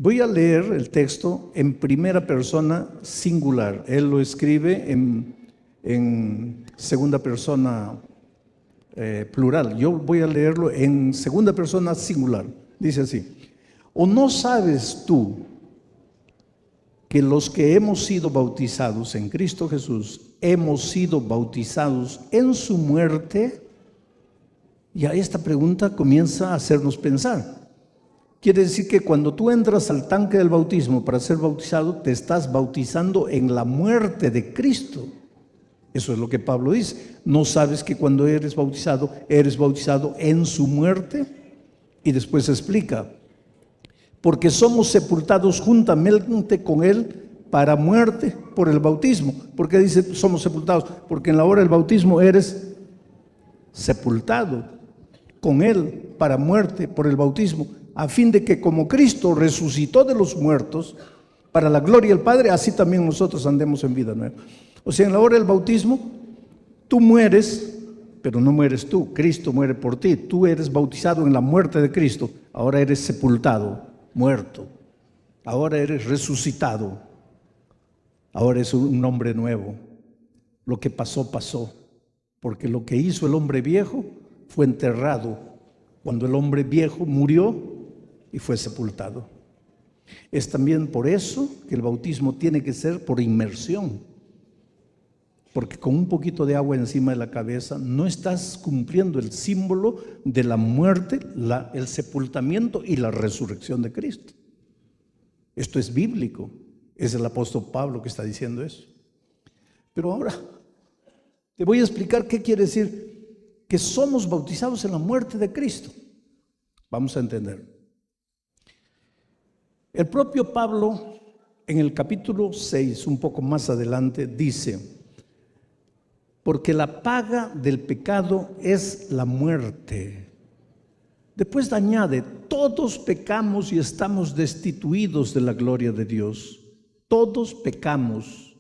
Voy a leer el texto en primera persona singular. Él lo escribe en segunda persona plural. Yo voy a leerlo en segunda persona singular. Dice así: ¿o no sabes tú que los que hemos sido bautizados en Cristo Jesús, hemos sido bautizados en su muerte? Ya esta pregunta comienza a hacernos pensar. Quiere decir que cuando tú entras al tanque del bautismo para ser bautizado, te estás bautizando en la muerte de Cristo. Eso es lo que Pablo dice. ¿No sabes que cuando eres bautizado en su muerte? Y después explica: porque somos sepultados juntamente con Él para muerte por el bautismo. ¿Por qué dice somos sepultados? Porque en la hora del bautismo eres sepultado con Él para muerte por el bautismo, a fin de que como Cristo resucitó de los muertos para la gloria del Padre, así también nosotros andemos en vida nueva. O sea, en la hora del bautismo, tú mueres, pero no mueres tú, Cristo muere por ti. Tú eres bautizado en la muerte de Cristo, ahora eres sepultado, muerto. Ahora eres resucitado, ahora es un hombre nuevo. Lo que pasó, pasó, porque lo que hizo el hombre viejo fue enterrado cuando el hombre viejo murió y fue sepultado. Es también por eso que el bautismo tiene que ser por inmersión, porque con un poquito de agua encima de la cabeza no estás cumpliendo el símbolo de la muerte, el sepultamiento y la resurrección de Cristo. Esto es bíblico, es el apóstol Pablo que está diciendo eso. Pero ahora te voy a explicar qué quiere decir que somos bautizados en la muerte de Cristo. Vamos a entender. El propio Pablo, en el capítulo 6, un poco más adelante, dice: porque la paga del pecado es la muerte. Después añade: todos pecamos y estamos destituidos de la gloria de Dios. Todos pecamos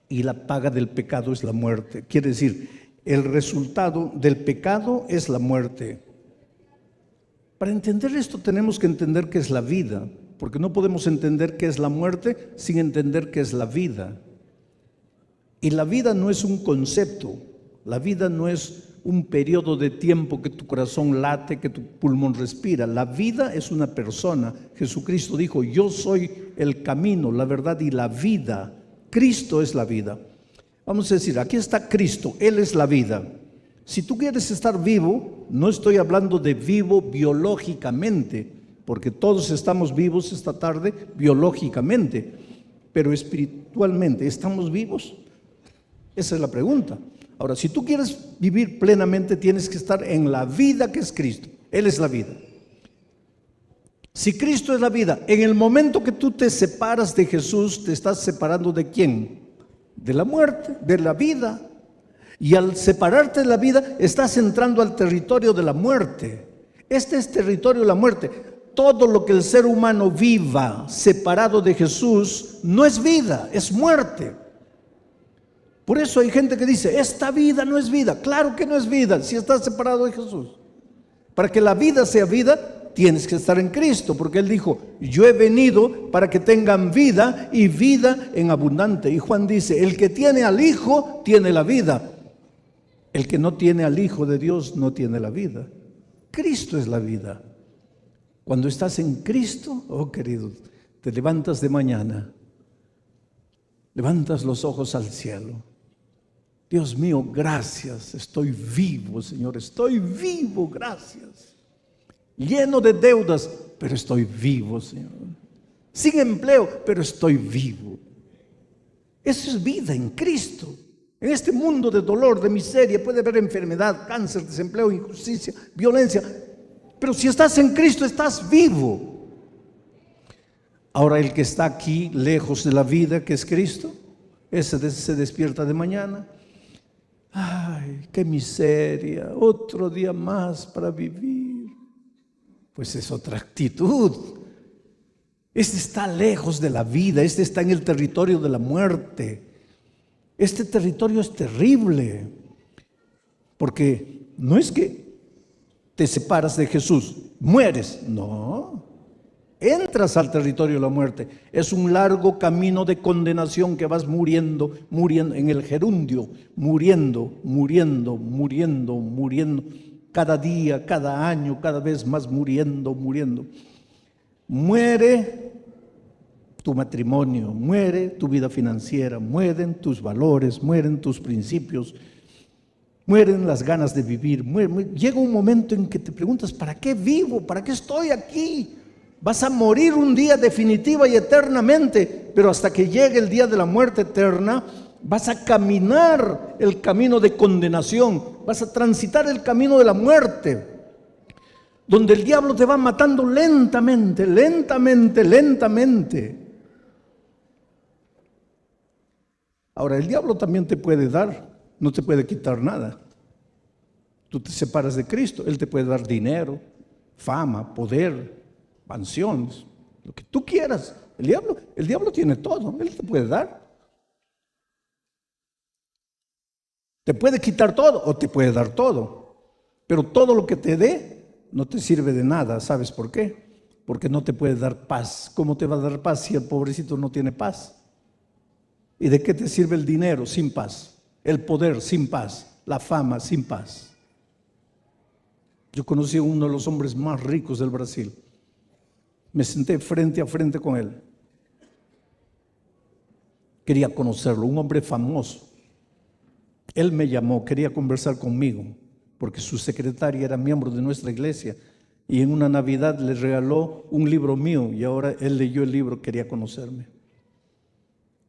y la paga del pecado es la muerte. Quiere decir, el resultado del pecado es la muerte. Para entender esto tenemos que entender qué es la vida, porque no podemos entender qué es la muerte sin entender qué es la vida. Y la vida no es un concepto, la vida no es un periodo de tiempo que tu corazón late, que tu pulmón respira. La vida es una persona. Jesucristo dijo: yo soy el camino, la verdad y la vida. Cristo es la vida. Vamos a decir, aquí está Cristo, Él es la vida. Si tú quieres estar vivo, no estoy hablando de vivo biológicamente, porque todos estamos vivos esta tarde biológicamente, pero espiritualmente, ¿estamos vivos? Esa es la pregunta. Ahora, si tú quieres vivir plenamente, tienes que estar en la vida que es Cristo. Él es la vida. Si Cristo es la vida, en el momento que tú te separas de Jesús, te estás separando ¿de quién? De la muerte, de la vida. Y al separarte de la vida, estás entrando al territorio de la muerte. Este es territorio de la muerte. Todo lo que el ser humano viva separado de Jesús no es vida, es muerte. Por eso hay gente que dice: esta vida no es vida. Claro que no es vida si estás separado de Jesús. Para que la vida sea vida, tienes que estar en Cristo, porque Él dijo: yo he venido para que tengan vida y vida en abundante. Y Juan dice: el que tiene al Hijo tiene la vida. El que no tiene al Hijo de Dios no tiene la vida. Cristo es la vida. Cuando estás en Cristo, oh querido, te levantas de mañana, levantas los ojos al cielo. Dios mío, gracias, estoy vivo, Señor, estoy vivo, gracias. Lleno de deudas, pero estoy vivo, Señor. Sin empleo, pero estoy vivo. Eso es vida en Cristo. En este mundo de dolor, de miseria, puede haber enfermedad, cáncer, desempleo, injusticia, violencia. Pero si estás en Cristo, estás vivo. Ahora, el que está aquí, lejos de la vida que es Cristo, ese se despierta de mañana. Ay, qué miseria, otro día más para vivir. Pues es otra actitud. Este está lejos de la vida, este está en el territorio de la muerte. Este territorio es terrible, porque no es que te separas de Jesús, mueres, no. Entras al territorio de la muerte. Es un largo camino de condenación que vas muriendo, muriendo en el gerundio, muriendo, muriendo, muriendo, muriendo. Cada día, cada año, cada vez más muriendo, muriendo. Muere tu matrimonio, muere tu vida financiera, mueren tus valores, mueren tus principios, mueren las ganas de vivir. Llega un momento en que te preguntas, ¿para qué vivo? ¿Para qué estoy aquí? Vas a morir un día definitiva y eternamente, pero hasta que llegue el día de la muerte eterna, vas a caminar el camino de condenación, vas a transitar el camino de la muerte, donde el diablo te va matando lentamente, lentamente, lentamente. Ahora, el diablo también te puede dar, no te puede quitar nada. Tú te separas de Cristo, Él te puede dar dinero, fama, poder, mansiones, lo que tú quieras. El diablo tiene todo, Él te puede dar. Te puede quitar todo o te puede dar todo. Pero todo lo que te dé no te sirve de nada. ¿Sabes por qué? Porque no te puede dar paz. ¿Cómo te va a dar paz si el pobrecito no tiene paz? ¿Y de qué te sirve el dinero sin paz? El poder sin paz, la fama sin paz. Yo conocí a uno de los hombres más ricos del Brasil. Me senté frente a frente con él. Quería conocerlo, un hombre famoso. Él me llamó, quería conversar conmigo, porque su secretaria era miembro de nuestra iglesia y en una Navidad le regaló un libro mío y ahora él leyó el libro, quería conocerme.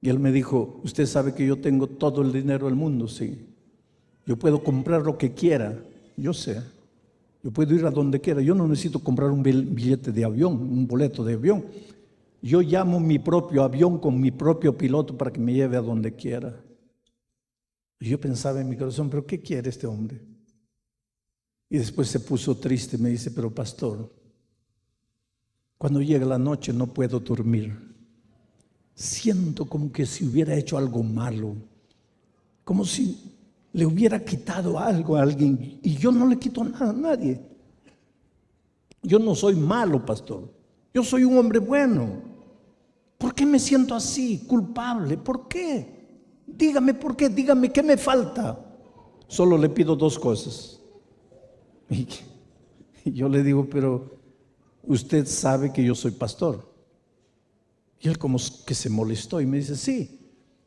Y él me dijo, usted sabe que yo tengo todo el dinero del mundo, sí. Yo puedo comprar lo que quiera, yo sé. Yo puedo ir a donde quiera, yo no necesito comprar un billete de avión, un boleto de avión. Yo llamo mi propio avión con mi propio piloto para que me lleve a donde quiera. Y yo pensaba en mi corazón, ¿pero qué quiere este hombre? Y después se puso triste, me dice, pero pastor, cuando llega la noche no puedo dormir. Siento como que si hubiera hecho algo malo, como si le hubiera quitado algo a alguien, y yo no le quito nada a nadie. Yo no soy malo, pastor. Yo soy un hombre bueno. ¿Por qué me siento así, culpable? ¿Por qué? Dígame por qué, dígame qué me falta. Solo le pido dos cosas. Y yo le digo, pero usted sabe que yo soy pastor. Y él como que se molestó y me dice, sí.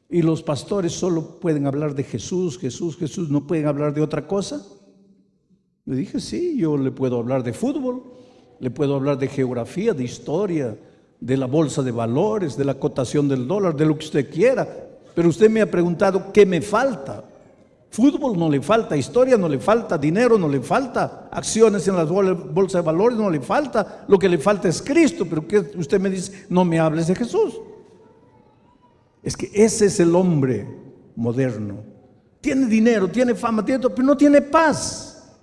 ¿Y los pastores solo pueden hablar de Jesús, Jesús, Jesús? ¿No pueden hablar de otra cosa? Le dije, sí, yo le puedo hablar de fútbol, le puedo hablar de geografía, de historia, de la bolsa de valores, de la cotación del dólar, de lo que usted quiera. Pero usted me ha preguntado qué me falta. Fútbol no le falta, historia no le falta, dinero no le falta, acciones en las bolsas de valores no le falta. Lo que le falta es Cristo. Pero ¿qué? Usted me dice, no me hables de Jesús. Es que ese es el hombre moderno. Tiene dinero, tiene fama, tiene todo, pero no tiene paz.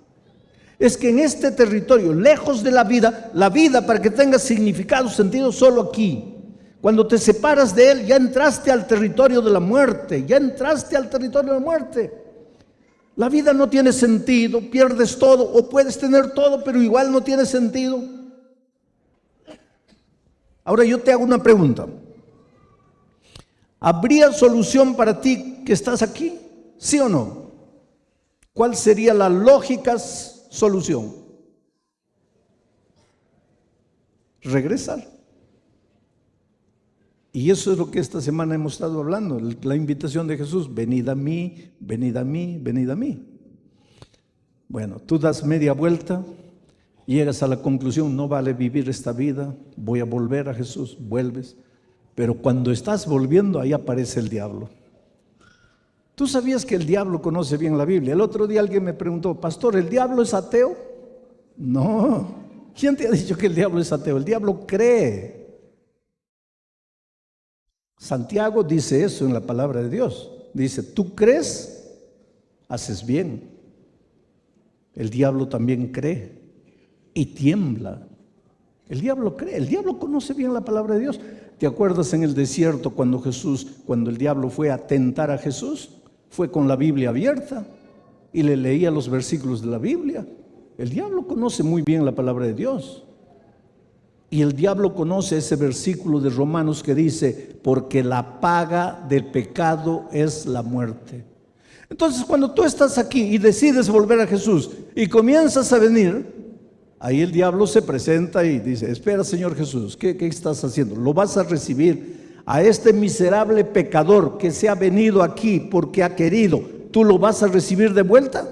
Es que en este territorio, lejos de la vida para que tenga significado, sentido, solo aquí. Cuando te separas de Él, ya entraste al territorio de la muerte, ya entraste al territorio de la muerte. La vida no tiene sentido, pierdes todo, o puedes tener todo, pero igual no tiene sentido. Ahora yo te hago una pregunta. ¿Habría solución para ti que estás aquí? ¿Sí o no? ¿Cuál sería la lógica solución? Regresar. Y eso es lo que esta semana hemos estado hablando, la invitación de Jesús, venid a mí, venid a mí, venid a mí. Bueno, tú das media vuelta, llegas a la conclusión, no vale vivir esta vida, voy a volver a Jesús, vuelves. Pero cuando estás volviendo, ahí aparece el diablo. ¿Tú sabías que el diablo conoce bien la Biblia? El otro día alguien me preguntó, pastor, ¿el diablo es ateo? No. ¿Quién te ha dicho que el diablo es ateo? El diablo cree. Santiago dice eso en la palabra de Dios. Dice, tú crees, haces bien. El diablo también cree y tiembla. El diablo cree, el diablo conoce bien la palabra de Dios. ¿Te acuerdas en el desierto cuando el diablo fue a tentar a Jesús? Fue con la Biblia abierta y le leía los versículos de la Biblia. El diablo conoce muy bien la palabra de Dios. Y el diablo conoce ese versículo de Romanos que dice, porque la paga del pecado es la muerte. Entonces, cuando tú estás aquí y decides volver a Jesús y comienzas a venir, ahí el diablo se presenta y dice, espera, Señor Jesús, ¿qué estás haciendo? Lo vas a recibir a este miserable pecador que se ha venido aquí porque ha querido. ¿Tú lo vas a recibir de vuelta?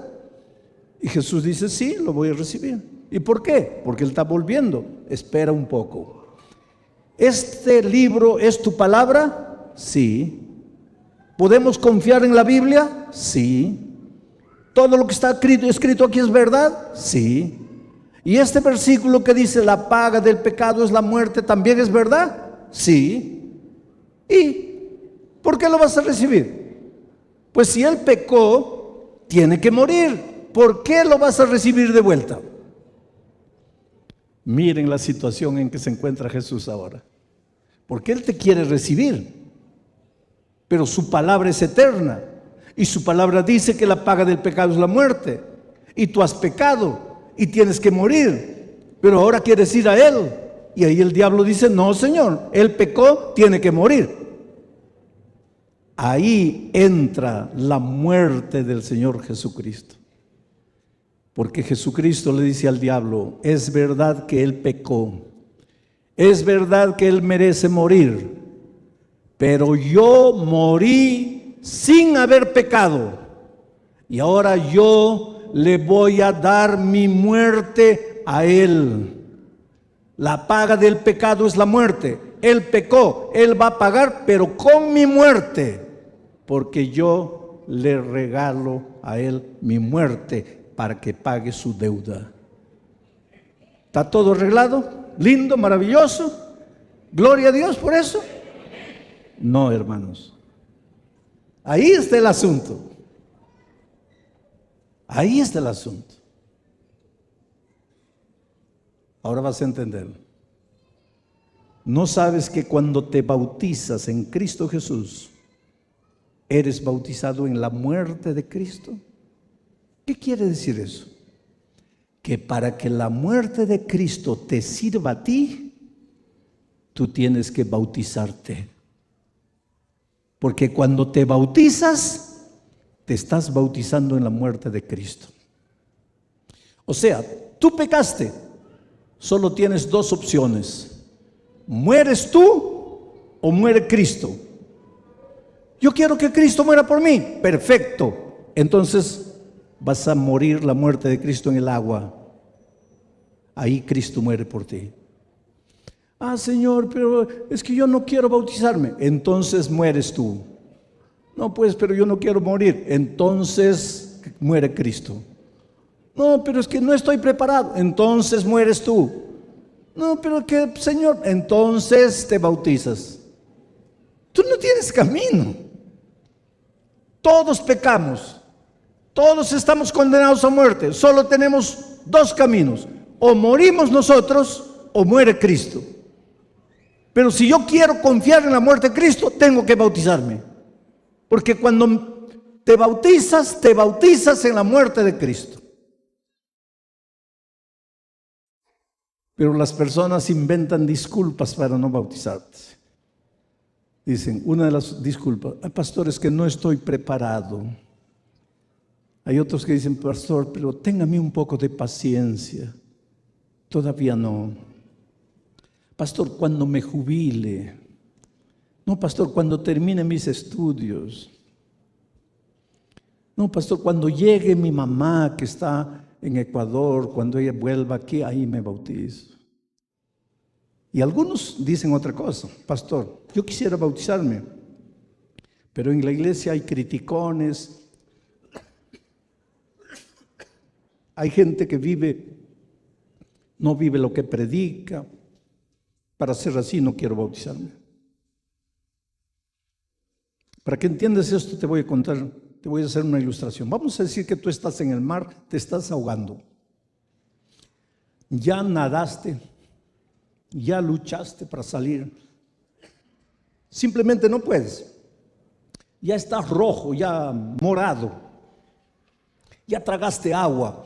Y Jesús dice, sí, lo voy a recibir. ¿Y por qué? Porque Él está volviendo. Espera un poco. ¿Este libro es tu palabra? Sí. ¿Podemos confiar en la Biblia? Sí. ¿Todo lo que está escrito aquí es verdad? Sí. ¿Y este versículo que dice la paga del pecado es la muerte también es verdad? Sí. ¿Y por qué lo vas a recibir? Pues si Él pecó, tiene que morir. ¿Por qué lo vas a recibir de vuelta? Miren la situación en que se encuentra Jesús ahora. Porque Él te quiere recibir, pero su palabra es eterna. Y su palabra dice que la paga del pecado es la muerte. Y tú has pecado y tienes que morir. Pero ahora quieres ir a Él. Y ahí el diablo dice, no, Señor, Él pecó, tiene que morir. Ahí entra la muerte del Señor Jesucristo. Porque Jesucristo le dice al diablo, es verdad que Él pecó, es verdad que Él merece morir, pero yo morí sin haber pecado y ahora yo le voy a dar mi muerte a Él. La paga del pecado es la muerte. Él pecó, Él va a pagar, pero con mi muerte, porque yo le regalo a Él mi muerte para que pague su deuda. ¿Está todo arreglado? ¿Lindo? ¿Maravilloso? ¿Gloria a Dios por eso? No, hermanos. Ahí está el asunto. Ahí está el asunto. Ahora vas a entender. ¿No sabes que cuando te bautizas en Cristo Jesús, eres bautizado en la muerte de Cristo? ¿Qué quiere decir eso? Que para que la muerte de Cristo te sirva a ti, tú tienes que bautizarte. Porque cuando te bautizas, te estás bautizando en la muerte de Cristo. O sea, tú pecaste, solo tienes dos opciones. ¿Mueres tú o muere Cristo? Yo quiero que Cristo muera por mí. Perfecto. Entonces vas a morir la muerte de Cristo en el agua. Ahí Cristo muere por ti. Ah, Señor, pero es que yo no quiero bautizarme. Entonces mueres tú. No, pues, pero yo no quiero morir. Entonces muere Cristo. No, pero es que no estoy preparado. Entonces mueres tú. No, pero que, Señor, entonces te bautizas. Tú no tienes camino. Todos pecamos. Todos estamos condenados a muerte. Solo tenemos dos caminos. O morimos nosotros o muere Cristo. Pero si yo quiero confiar en la muerte de Cristo, tengo que bautizarme. Porque cuando te bautizas en la muerte de Cristo. Pero las personas inventan disculpas para no bautizarte. Dicen, una de las disculpas, pastor, es que no estoy preparado. Hay otros que dicen, pastor, pero téngame un poco de paciencia. Todavía no. Pastor, cuando me jubile. No, pastor, cuando termine mis estudios. No, pastor, cuando llegue mi mamá que está en Ecuador, cuando ella vuelva aquí, ahí me bautizo. Y algunos dicen otra cosa. Pastor, yo quisiera bautizarme, pero en la iglesia hay criticones. Hay gente que no vive lo que predica. Para ser así no quiero bautizarme. Para que entiendas esto te voy a contar, te voy a hacer una ilustración. Vamos a decir que tú estás en el mar, te estás ahogando. Ya nadaste, ya luchaste para salir. Simplemente no puedes. Ya estás rojo, ya morado. Ya tragaste agua.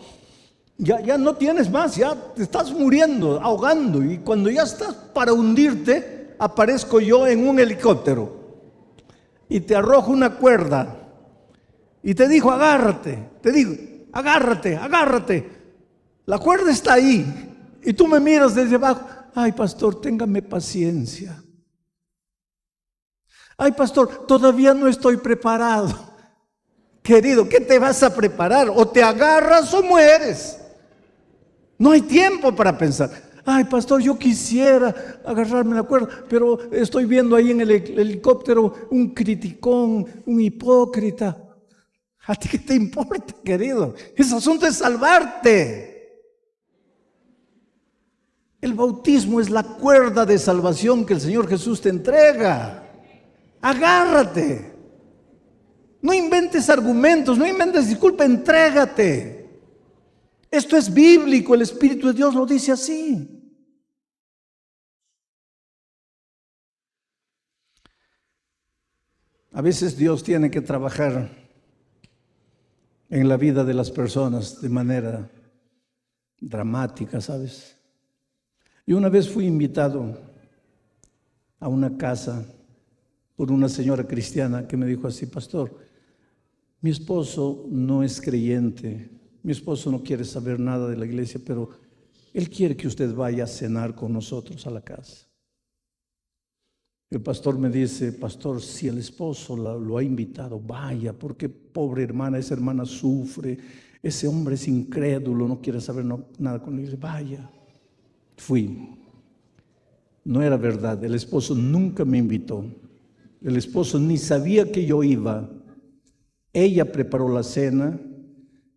Ya no tienes más, ya te estás muriendo, ahogando. Y cuando ya estás para hundirte, aparezco yo en un helicóptero y te arrojo una cuerda y te digo, agárrate. Te digo, agárrate, agárrate. La cuerda está ahí y tú me miras desde abajo. Ay, pastor, téngame paciencia. Ay, pastor, todavía no estoy preparado. Querido, ¿qué te vas a preparar? O te agarras o mueres. No hay tiempo para pensar. Ay, pastor, yo quisiera agarrarme la cuerda, pero estoy viendo ahí en el helicóptero un criticón, un hipócrita. ¿A ti qué te importa, querido? Ese asunto es salvarte. El bautismo es la cuerda de salvación que el Señor Jesús te entrega. Agárrate. No inventes argumentos, no inventes disculpas, entrégate. Esto es bíblico, el Espíritu de Dios lo dice así. A veces Dios tiene que trabajar en la vida de las personas de manera dramática, ¿sabes? Yo una vez fui invitado a una casa por una señora cristiana que me dijo así, pastor, mi esposo no es creyente, mi esposo no quiere saber nada de la iglesia, pero él quiere que usted vaya a cenar con nosotros a la casa. El pastor me dice, pastor, si el esposo lo ha invitado, vaya, porque pobre hermana, esa hermana sufre, ese hombre es incrédulo, no quiere saber nada con él. Vaya, fui. No era verdad, el esposo nunca me invitó. El esposo ni sabía que yo iba. Ella preparó la cena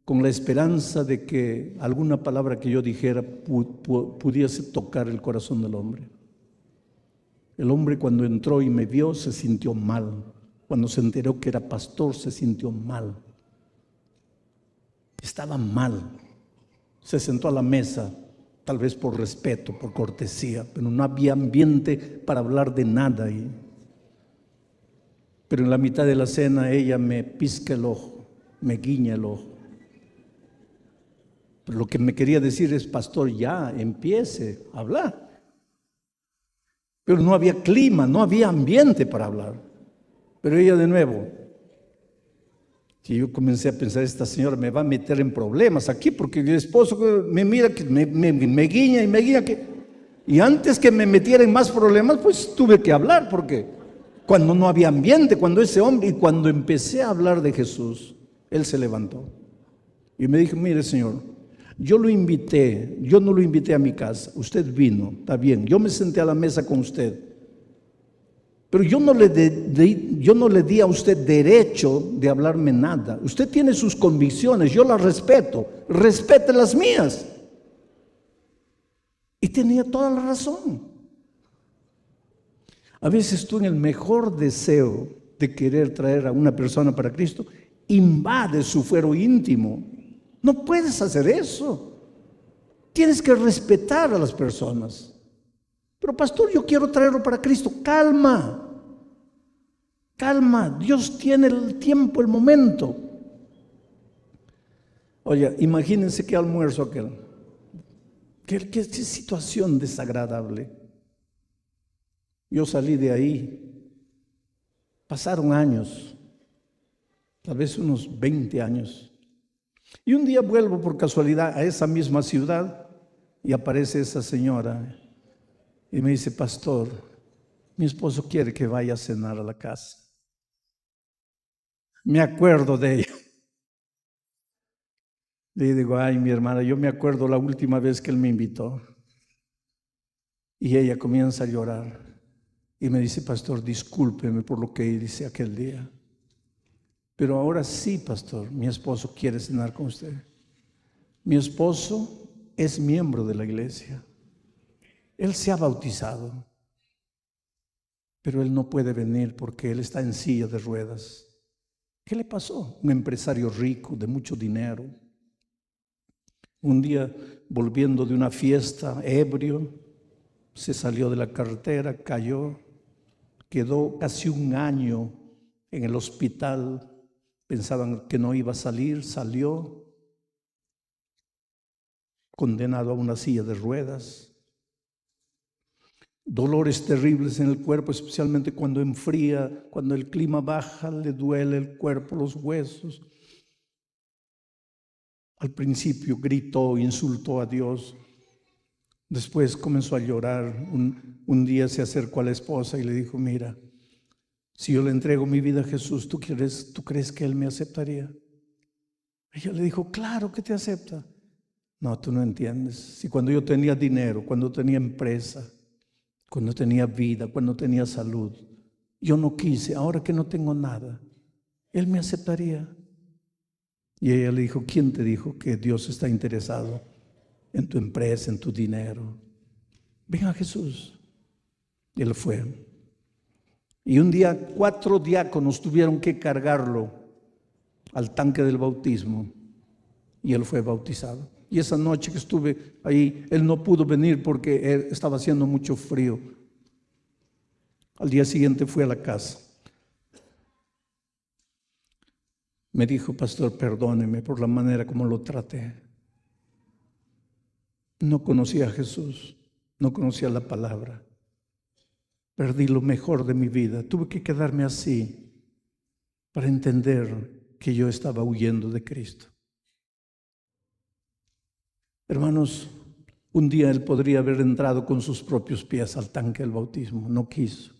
con la esperanza de que alguna palabra que yo dijera pudiese tocar el corazón del hombre. El hombre cuando entró y me vio se sintió mal. Cuando se enteró que era pastor se sintió mal. Estaba mal. Se sentó a la mesa, tal vez por respeto, por cortesía, pero no había ambiente para hablar de nada ahí. Pero en la mitad de la cena ella me pisca el ojo, me guiña el ojo. Pero lo que me quería decir es, pastor, ya empiece a hablar. Pero no había clima, no había ambiente para hablar. Pero ella de nuevo, y yo comencé a pensar, esta señora me va a meter en problemas aquí, porque el esposo me mira, que me guiña y me guiña. Y antes que me metiera en más problemas, pues tuve que hablar, porque cuando no había ambiente, cuando ese hombre, y cuando empecé a hablar de Jesús, él se levantó y me dijo, mire señor, yo lo invité, yo no lo invité a mi casa, usted vino, está bien, yo me senté a la mesa con usted, pero yo no le di a usted derecho de hablarme nada. Usted tiene sus convicciones, yo las respeto, respete las mías. Y tenía toda la razón. A veces tú en el mejor deseo de querer traer a una persona para Cristo, invades su fuero íntimo. No puedes hacer eso. Tienes que respetar a las personas. Pero pastor, yo quiero traerlo para Cristo. Calma, calma. Dios tiene el tiempo, el momento. Oye, imagínense qué almuerzo aquel. Qué situación desagradable. Yo salí de ahí. Pasaron años, tal vez unos 20 años. Y un día vuelvo por casualidad a esa misma ciudad y aparece esa señora y me dice, pastor, mi esposo quiere que vaya a cenar a la casa. Me acuerdo de ella. Le digo, ay, mi hermana, yo me acuerdo la última vez que él me invitó. Y ella comienza a llorar y me dice, pastor, discúlpeme por lo que hice aquel día. Pero ahora sí, pastor, mi esposo quiere cenar con usted. Mi esposo es miembro de la iglesia. Él se ha bautizado, pero él no puede venir porque él está en silla de ruedas. ¿Qué le pasó? Un empresario rico, de mucho dinero. Un día, volviendo de una fiesta, ebrio, se salió de la carretera, cayó, quedó casi un año en el hospital. Pensaban que no iba a salir, salió. condenado a una silla de ruedas, dolores terribles en el cuerpo, especialmente cuando enfría, cuando el clima baja, le duele el cuerpo, los huesos. Al principio gritó, insultó a Dios. Después comenzó a llorar. Un día se acercó a la esposa y le dijo: mira, si yo le entrego mi vida a Jesús, ¿tú crees que Él me aceptaría? Ella le dijo: claro que te acepta. No, tú no entiendes. Si cuando yo tenía dinero, cuando tenía empresa, cuando tenía vida, cuando tenía salud, yo no quise, ahora que no tengo nada, Él me aceptaría. Y ella le dijo: ¿quién te dijo que Dios está interesado en tu empresa, en tu dinero? Ven a Jesús. Y él fue. Y un día 4 diáconos tuvieron que cargarlo al tanque del bautismo y él fue bautizado. Y esa noche que estuve ahí, él no pudo venir porque estaba haciendo mucho frío. Al día siguiente fui a la casa. Me dijo: pastor, perdóneme por la manera como lo traté. No conocía a Jesús, no conocía la palabra. Perdí lo mejor de mi vida. Tuve que quedarme así para entender que yo estaba huyendo de Cristo. Hermanos, un día él podría haber entrado con sus propios pies al tanque del bautismo. No quiso.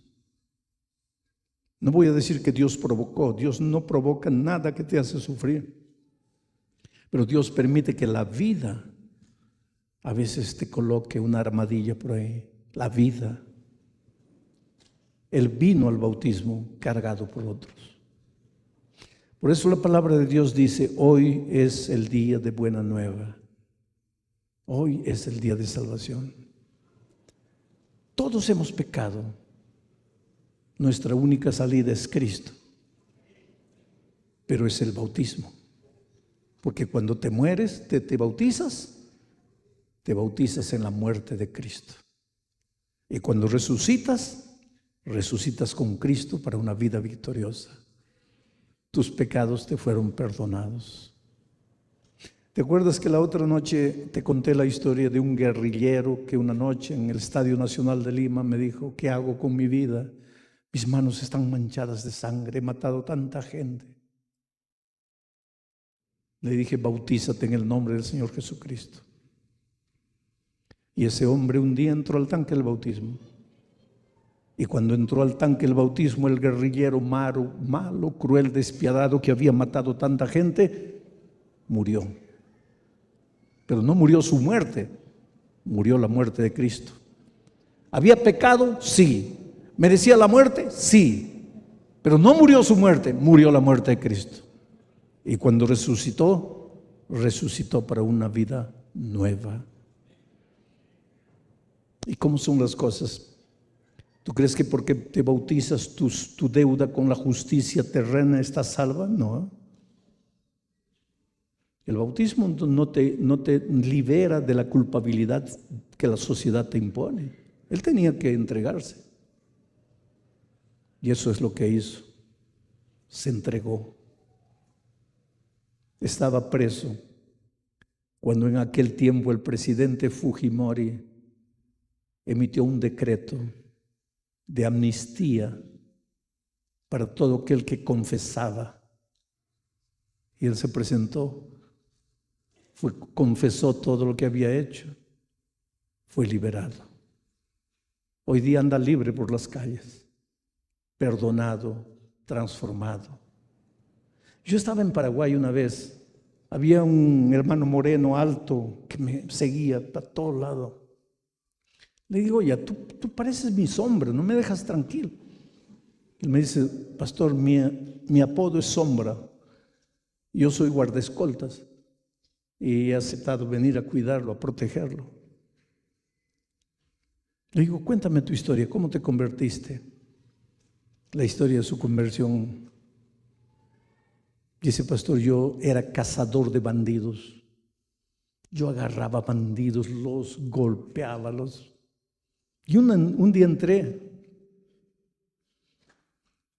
No voy a decir que Dios provocó. Dios no provoca nada que te hace sufrir. Pero Dios permite que la vida a veces te coloque una armadilla por ahí. La vida. Él vino al bautismo cargado por otros. Por eso la palabra de Dios dice: hoy es el día de buena nueva. Hoy es el día de salvación. Todos hemos pecado. Nuestra única salida es Cristo. Pero es el bautismo. Porque cuando te mueres, te bautizas en la muerte de Cristo. Y cuando resucitas con Cristo para una vida victoriosa. Tus pecados te fueron perdonados. ¿Te acuerdas que la otra noche te conté la historia de un guerrillero que una noche en el Estadio Nacional de Lima me dijo: ¿qué hago con mi vida? Mis manos están manchadas de sangre, he matado tanta gente. Le dije: bautízate en el nombre del Señor Jesucristo. Y ese hombre un día entró al tanque del bautismo. Y cuando entró al tanque del bautismo, el guerrillero malo, cruel, despiadado, que había matado tanta gente, murió. Pero no murió su muerte, murió la muerte de Cristo. ¿Había pecado? Sí. ¿Merecía la muerte? Sí. Pero no murió su muerte, murió la muerte de Cristo. Y cuando resucitó para una vida nueva. ¿Y cómo son las cosas? ¿Tú crees que porque te bautizas tu deuda con la justicia terrena está salva? No. El bautismo no te libera de la culpabilidad que la sociedad te impone. Él tenía que entregarse. Y eso es lo que hizo. Se entregó. Estaba preso cuando en aquel tiempo el presidente Fujimori emitió un decreto de amnistía para todo aquel que confesaba. Y él se presentó, confesó todo lo que había hecho, fue liberado. Hoy día anda libre por las calles, perdonado, transformado. Yo estaba en Paraguay una vez, había un hermano moreno alto que me seguía para todos lados. Le digo: oye, tú pareces mi sombra, no me dejas tranquilo. Él me dice: pastor, mi apodo es Sombra, yo soy guardaescoltas y he aceptado venir a cuidarlo, a protegerlo. Le digo: cuéntame tu historia, ¿cómo te convertiste? La historia de su conversión. Dice: pastor, yo era cazador de bandidos. Yo agarraba bandidos, los golpeaba, Y un día entré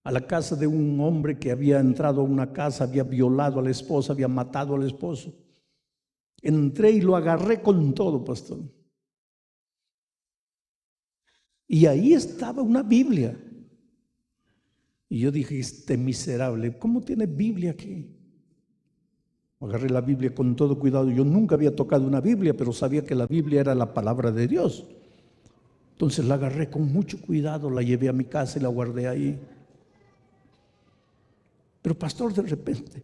a la casa de un hombre que había entrado a una casa, había violado a la esposa, había matado al esposo. Entré y lo agarré con todo, pastor. Y ahí estaba una Biblia. Y yo dije, este miserable, ¿cómo tiene Biblia aquí? Agarré la Biblia con todo cuidado. Yo nunca había tocado una Biblia, pero sabía que la Biblia era la palabra de Dios. Entonces la agarré con mucho cuidado, la llevé a mi casa y la guardé ahí. Pero pastor, de repente,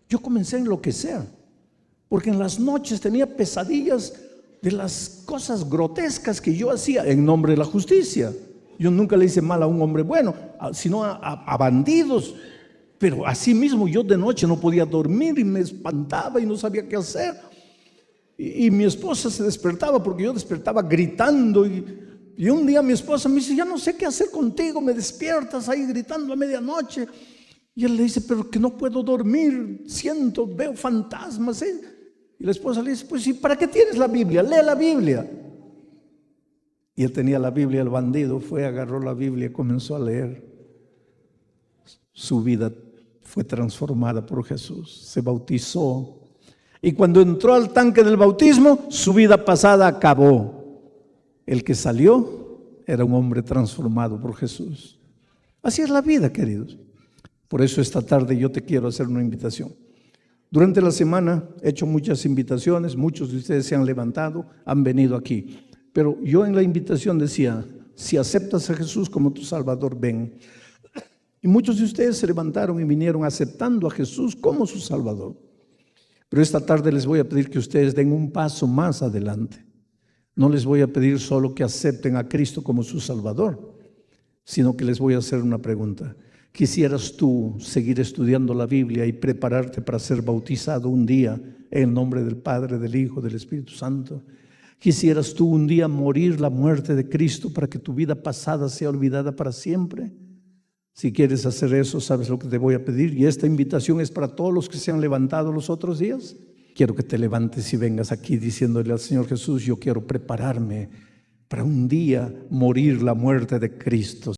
yo comencé a enloquecer, porque en las noches tenía pesadillas de las cosas grotescas que yo hacía en nombre de la justicia. Yo nunca le hice mal a un hombre bueno, sino a bandidos. Pero así mismo yo de noche no podía dormir y me espantaba y no sabía qué hacer. Y mi esposa se despertaba porque yo despertaba gritando. Y un día mi esposa me dice, ya no sé qué hacer contigo, me despiertas ahí gritando a medianoche. Y él le dice, pero que no puedo dormir, veo fantasmas. Y la esposa le dice, pues ¿y para qué tienes la Biblia? Lee la Biblia. Y él tenía la Biblia, el bandido agarró la Biblia y comenzó a leer. Su vida fue transformada por Jesús, se bautizó. Y cuando entró al tanque del bautismo, su vida pasada acabó. El que salió era un hombre transformado por Jesús. Así es la vida, queridos. Por eso esta tarde yo te quiero hacer una invitación. Durante la semana he hecho muchas invitaciones, muchos de ustedes se han levantado, han venido aquí. Pero yo en la invitación decía, si aceptas a Jesús como tu Salvador, ven. Y muchos de ustedes se levantaron y vinieron aceptando a Jesús como su Salvador. Pero esta tarde les voy a pedir que ustedes den un paso más adelante. No les voy a pedir solo que acepten a Cristo como su Salvador, sino que les voy a hacer una pregunta. ¿Quisieras tú seguir estudiando la Biblia y prepararte para ser bautizado un día en el nombre del Padre, del Hijo, del Espíritu Santo? ¿Quisieras tú un día morir la muerte de Cristo para que tu vida pasada sea olvidada para siempre? Si quieres hacer eso, ¿sabes lo que te voy a pedir? Y esta invitación es para todos los que se han levantado los otros días. Quiero que te levantes y vengas aquí diciéndole al Señor Jesús, yo quiero prepararme para un día morir la muerte de Cristo.